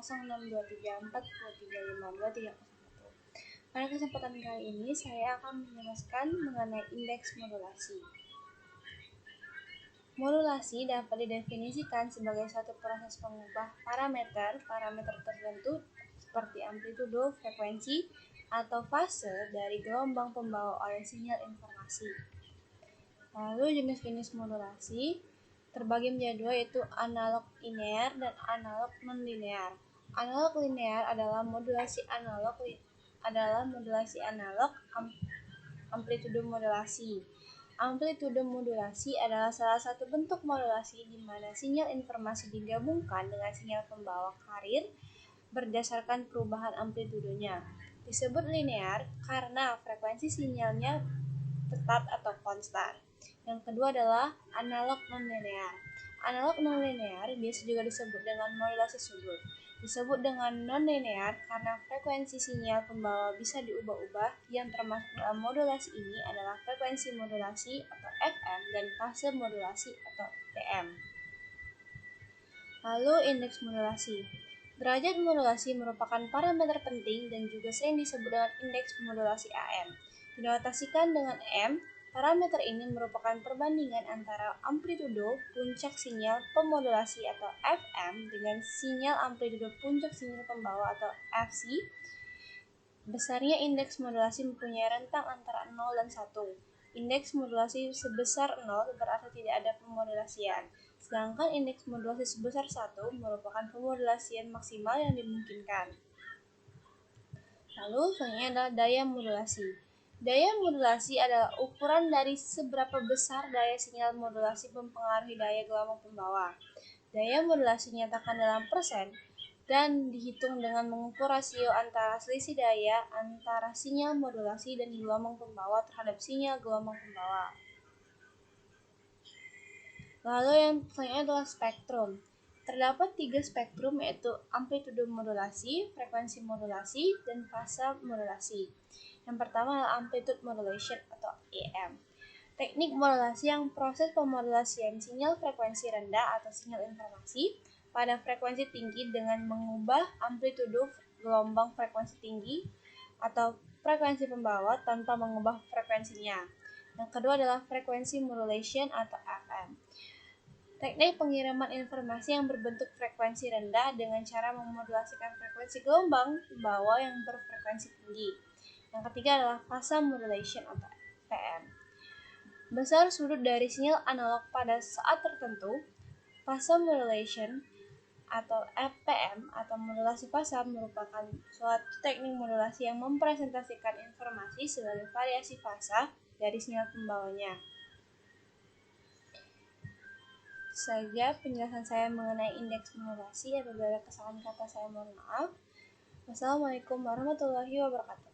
06234235231. Pada kesempatan kali ini saya akan menjelaskan mengenai indeks modulasi. Modulasi dapat didefinisikan sebagai suatu proses mengubah parameter tertentu seperti amplitudo, frekuensi, atau fase dari gelombang pembawa oleh sinyal informasi. Lalu jenis-jenis modulasi terbagi menjadi dua, yaitu analog linear dan analog non-linear. Analog linear adalah modulasi analog amplitudo modulasi. Amplitudo modulasi adalah salah satu bentuk modulasi di mana sinyal informasi digabungkan dengan sinyal pembawa carrier berdasarkan perubahan amplitudonya. Disebut linear karena frekuensi sinyalnya tetap atau konstan. Yang kedua adalah analog non-linear. Analog non-linear biasa juga disebut dengan modulasi sudut. Disebut dengan non-linear karena frekuensi sinyal pembawa bisa diubah-ubah. Yang termasuk dalam modulasi ini adalah frekuensi modulasi atau FM dan fase modulasi atau TM. Lalu indeks modulasi. Derajat modulasi merupakan parameter penting dan juga sering disebut dengan indeks modulasi AM. Dinotasikan dengan M. Parameter ini merupakan perbandingan antara amplitudo puncak sinyal pemodulasi atau FM dengan sinyal amplitudo puncak sinyal pembawa atau FC. Besarnya indeks modulasi mempunyai rentang antara 0 dan 1. Indeks modulasi sebesar 0 berarti tidak ada pemodulasian. Sedangkan indeks modulasi sebesar 1 merupakan pemodulasian maksimal yang dimungkinkan. Lalu selanjutnya adalah daya modulasi. Daya modulasi adalah ukuran dari seberapa besar daya sinyal modulasi mempengaruhi daya gelombang pembawa. Daya modulasi dinyatakan dalam persen dan dihitung dengan mengukur rasio antara selisih daya antara sinyal modulasi dan gelombang pembawa terhadap sinyal gelombang pembawa. Lalu yang selanjutnya adalah spektrum. Terdapat 3 spektrum, yaitu amplitudo modulasi, frekuensi modulasi, dan fase modulasi. Yang pertama adalah amplitude modulation atau AM. Teknik modulasi yang proses pemodulasian sinyal frekuensi rendah atau sinyal informasi pada frekuensi tinggi dengan mengubah amplitudo gelombang frekuensi tinggi atau frekuensi pembawa tanpa mengubah frekuensinya. Yang kedua adalah frekuensi modulation atau FM. Teknik pengiriman informasi yang berbentuk frekuensi rendah dengan cara memodulasikan frekuensi gelombang pembawa yang berfrekuensi tinggi. Yang ketiga adalah fase modulation atau FM. Besar sudut dari sinyal analog pada saat tertentu. Fase modulation atau FPM atau modulasi fase merupakan suatu teknik modulasi yang mempresentasikan informasi sebagai variasi fase dari sinyal pembawanya. Saja penjelasan saya mengenai indeks modulasi. Apabila ada kesalahan kata saya mohon maaf. Wassalamualaikum warahmatullahi wabarakatuh.